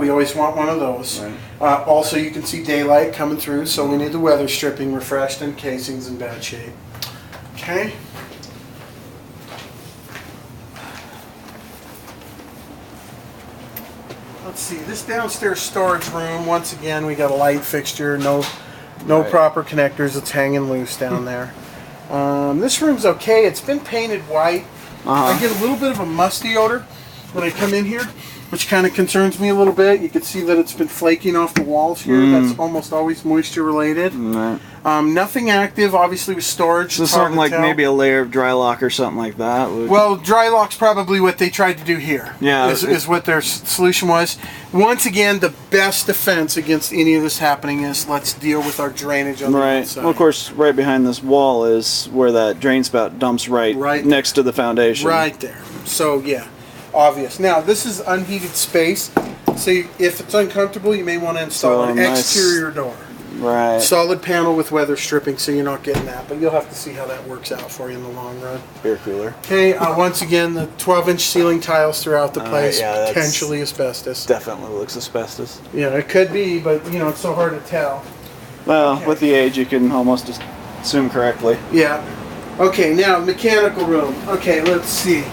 We always want one of those. Right. Also, you can see daylight coming through, so we need the weather stripping refreshed and casing's in bad shape. Okay. Let's see, this downstairs storage room, once again, we got a light fixture, no Right. proper connectors, it's hanging loose down there. This room's okay, it's been painted white. I get a little bit of a musty odor when I come in here, which kind of concerns me a little bit. You can see that it's been flaking off the walls here. That's almost always moisture related. Right. Nothing active, obviously with storage. So something like maybe a layer of dry lock or something like that. Well, dry lock's probably what they tried to do here. Yeah. Is what their solution was. Once again, the best defense against any of this happening is let's deal with our drainage on the outside. Well, of course, right behind this wall is where that drain spout dumps right next to the foundation. Right there. So, yeah, obvious. Now, this is unheated space. So if it's uncomfortable, you may want to install an exterior door. Right. Solid panel with weather stripping, so you're not getting that. But you'll have to see how that works out for you in the long run. Beer cooler. Okay, once again, the 12-inch ceiling tiles throughout the place, yeah, potentially asbestos. Definitely looks asbestos. Yeah, it could be, but you know, it's so hard to tell. Well, with the age, you can almost just assume correctly. Yeah. Okay, now mechanical room. Okay, let's see.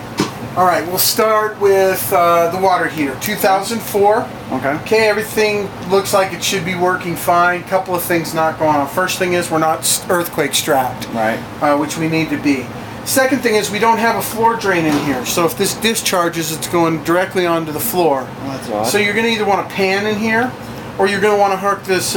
All right, we'll start with the water heater, 2004. Okay. Okay, everything looks like it should be working fine. Couple of things not going on. First thing is we're not earthquake strapped, Right. Which we need to be. Second thing is we don't have a floor drain in here, so if this discharges, it's going directly onto the floor. Well, that's odd. So you're going to either want a pan in here, or you're going to want to hook this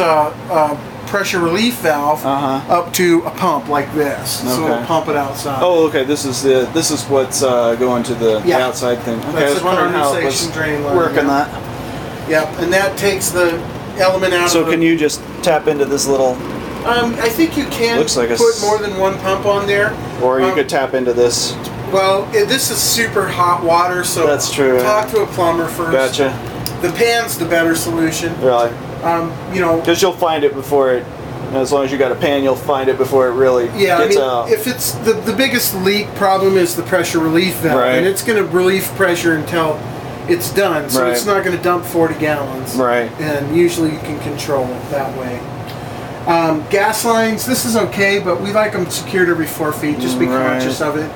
pressure relief valve up to a pump like this, so it'll pump it outside. Oh, okay. This is what's going to the outside thing. Okay, That's I was wondering how it was condensation drain line, working that. Yep, and that takes the element out So of the... can you just tap into this little... I think you can Looks like put more than one pump on there. Or you could tap into this. Well, this is super hot water, so That's true. Talk to a plumber first. Gotcha. The pan's the better solution. Really? You know... Because you'll find it before it... As long as you got a pan, you'll find it before it really gets out. If it's the biggest leak problem is the pressure relief valve, and it's going to relieve pressure until it's done, so it's not going to dump 40 gallons. Right. And usually you can control it that way. Gas lines, this is okay, but we like them secured every 4 feet. Just be conscious of it.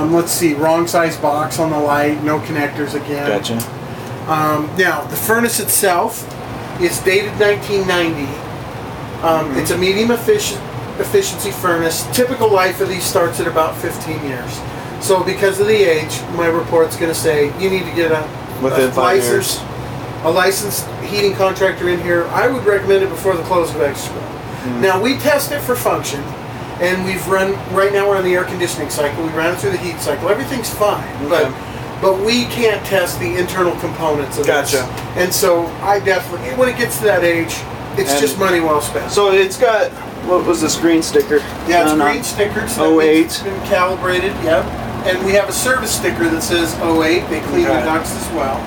Let's see, wrong size box on the light, no connectors again. Gotcha. Now, the furnace itself is dated 1990. It's a medium efficiency furnace. Typical life of these starts at about 15 years. So because of the age, my report's going to say you need to get a licensed heating contractor in here. I would recommend it before the close of extra. Now we test it for function, and right now we're on the air conditioning cycle. We ran it through the heat cycle. Everything's fine, but we can't test the internal components of this. And so I definitely, when it gets to that age, it's just money well spent. So it's got, what was this green sticker? Yeah, it's green sticker. So 08. It's been calibrated, yep. And we have a service sticker that says 08. They clean the ducts as well.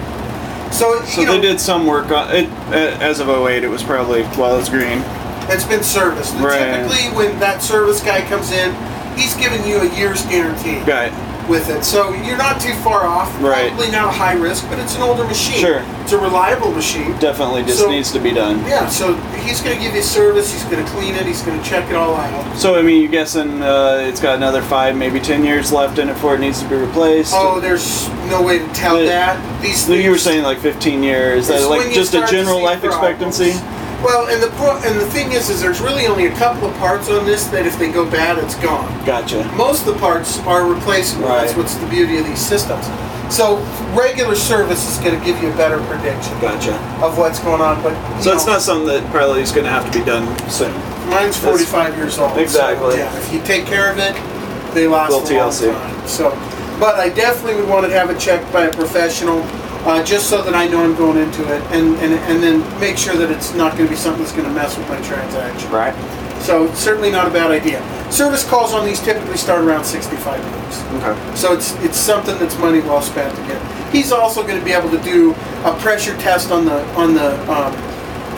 So they did some work on it. As of 08, it was probably, well, it's green. It's been serviced. And typically when that service guy comes in, he's giving you a year's guarantee. With it, so you're not too far off. Probably not high risk, but it's an older machine. It's a reliable machine. Definitely just needs to be done. Yeah, so he's going to give you service, he's going to clean it, he's going to check it all out. So, I mean, you're guessing it's got another 5, maybe 10 years left in it before it needs to be replaced? Oh, there's no way to tell that. These things, you were saying like 15 years. Is that like just a general life expectancy? Well, and the thing is there's really only a couple of parts on this that if they go bad, it's gone. Gotcha. Most of the parts are replaceable. That's what's the beauty of these systems. So regular service is going to give you a better prediction. Of what's going on. But so it's not something that probably is going to have to be done soon. Mine's 45 years old. Exactly. So, yeah, if you take care of it, they last a long time. So, but I definitely would want to have it checked by a professional. Just so that I know I'm going into it, and then make sure that it's not going to be something that's going to mess with my transaction. So certainly not a bad idea. Service calls on these typically start around 65 bucks. So it's something that's money well spent to get. He's also going to be able to do a pressure test on the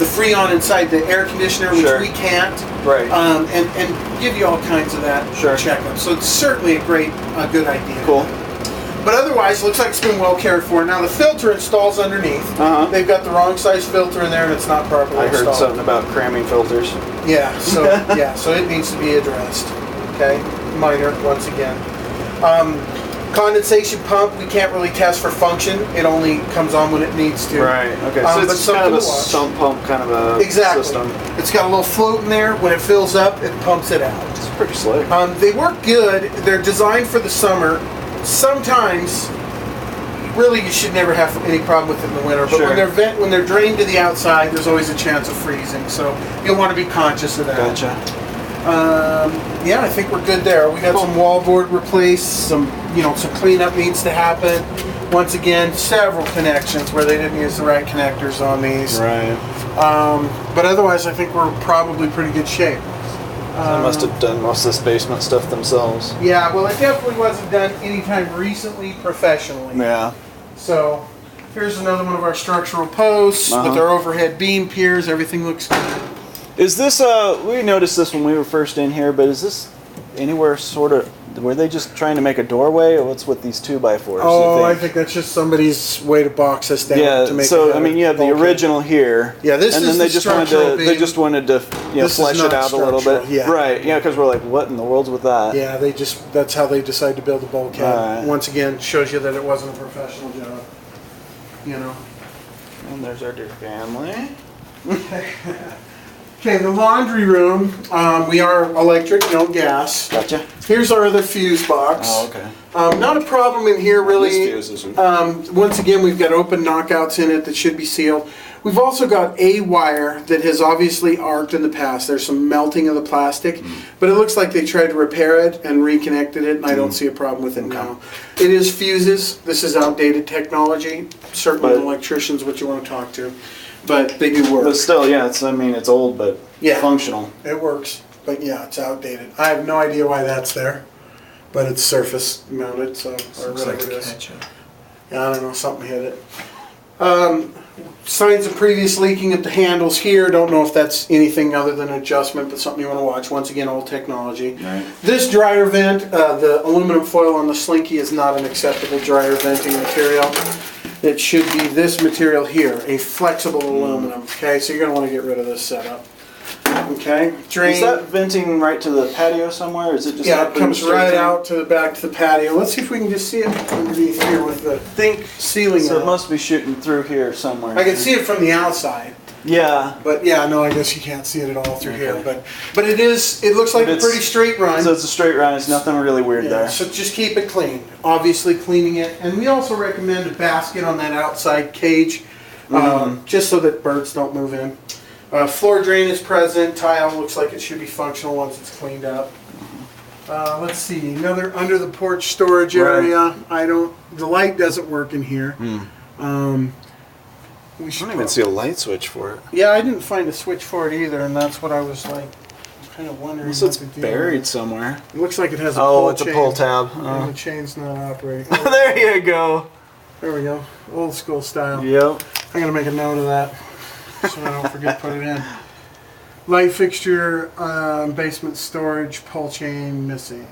Freon inside the air conditioner, which we can't. And give you all kinds of that checkup. So it's certainly a good idea. But otherwise, it looks like it's been well cared for. Now the filter installs underneath. They've got the wrong size filter in there, and it's not properly installed. I heard something about cramming filters. Yeah, so so it needs to be addressed. Okay, minor once again. Condensation pump, we can't really test for function. It only comes on when it needs to. Right. Okay. So it's kind of a sump pump kind of a system. It's got a little float in there. When it fills up, it pumps it out. It's pretty slick. They work good. They're designed for the summer. Sometimes, really, you should never have any problem with it in the winter. But when they're drained to the outside, there's always a chance of freezing. So you'll want to be conscious of that. Gotcha. Yeah, I think we're good there. We got some wallboard replaced. Some cleanup needs to happen. Once again, several connections where they didn't use the right connectors on these. Right. But otherwise, I think we're probably pretty good shape. They must have done most of this basement stuff themselves. Yeah, well, it definitely wasn't done anytime recently professionally. Yeah. So, here's another one of our structural posts with our overhead beam piers. Everything looks good. Is this, we noticed this when we were first in here, but is this anywhere sort of, were they just trying to make a doorway, or what's with these 2x4s? Oh, I think that's just somebody's way to box us down. Yeah, to make so I mean, you have the original here. Yeah, this and is then the they just wanted structural to, beam. they just wanted to, flesh it out a little bit. Yeah. Right. Yeah, because we're like, what in the world's with that? Yeah, that's how they decided to build the bulkhead. Right. Once again, shows you that it wasn't a professional job. And there's our dear family. Okay, the laundry room, we are electric, no gas. Gotcha. Here's our other fuse box. Oh, okay. Not a problem in here, really. These fuses are... Once again, we've got open knockouts in it that should be sealed. We've also got a wire that has obviously arced in the past. There's some melting of the plastic, but it looks like they tried to repair it and reconnected it, and I don't see a problem with it now. It is fuses. This is outdated technology. Certainly an electrician's what you want to talk to. But they do work. But still, yeah, it's old, but functional. It works, but yeah, it's outdated. I have no idea why that's there, but it's surface mounted, so or whatever it is. Yeah, I don't know, something hit it. Signs of previous leaking at the handles here. Don't know if that's anything other than an adjustment, but something you want to watch. Once again, old technology. Right. This dryer vent, the aluminum foil on the slinky is not an acceptable dryer venting material. It should be this material here, a flexible aluminum. Okay, so you're going to want to get rid of this setup. Okay, drain. Is that venting right to the patio somewhere? Or is it just it comes right out to the back to the patio. Let's see if we can just see it underneath here with the ceiling. So it must be shooting through here somewhere. I can see it from the outside. Yeah. But yeah, no, I guess you can't see it at all through here. But it looks like a pretty straight run. So it's a straight run. There's nothing really weird there. So just keep it clean. Obviously cleaning it. And we also recommend a basket on that outside cage, just so that birds don't move in. Floor drain is present. Tile looks like it should be functional once it's cleaned up. Let's see, another under the porch storage area. The light doesn't work in here. I don't even see a light switch for it. Yeah, I didn't find a switch for it either, and that's what I was like, kind of wondering. So it's buried somewhere. It looks like it has a pull it's a pull tab. And the chain's not operating. There you go. There we go. Old school style. Yep. I'm gonna make a note of that so I don't forget to put it in. Light fixture, basement storage, pull chain missing.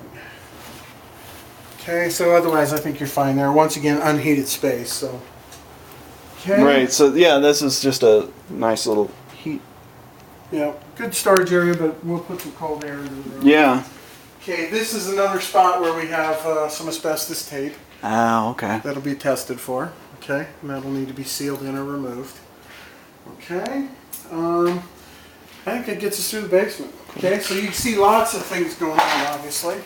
Okay, so otherwise I think you're fine there. Once again, unheated space. So. Okay. Right, so yeah, this is just a nice little heat. Yeah, good storage area, but we'll put some cold air into the room. Yeah. Okay, this is another spot where we have some asbestos tape. Oh, okay. That'll be tested for. Okay, and that'll need to be sealed in or removed. Okay, I think that gets us through the basement. Okay, so you can see lots of things going on, obviously.